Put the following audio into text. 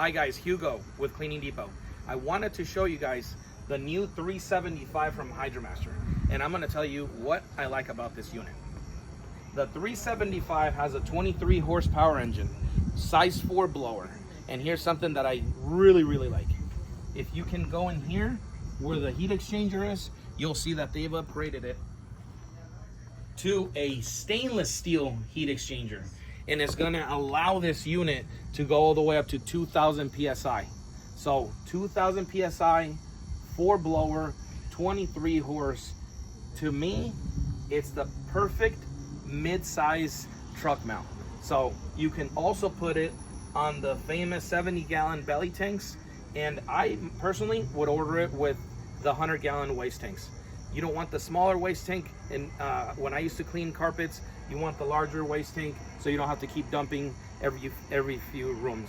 Hi guys, Hugo with Cleaning Depot. I wanted to show you guys the new 375 from Hydramaster, and I'm going to tell you what I like about this unit. The 375 has a 23 horsepower engine, size 4 blower, and here's something that I really like. If you can go in here where the heat exchanger is, you'll see that they've upgraded it to a stainless steel heat exchanger, and it's going to allow this unit to go all the way up to 2000 psi. So 2000 psi, 4 blower, 23 horse. To me, it's the perfect mid-size truck mount. So you can also put it on the famous 70-gallon belly tanks, and I personally would order it with the 100-gallon waste tanks. You don't want the smaller waste tank, and when I used to clean carpets, you want the larger waste tank so you don't have to keep dumping every few rooms.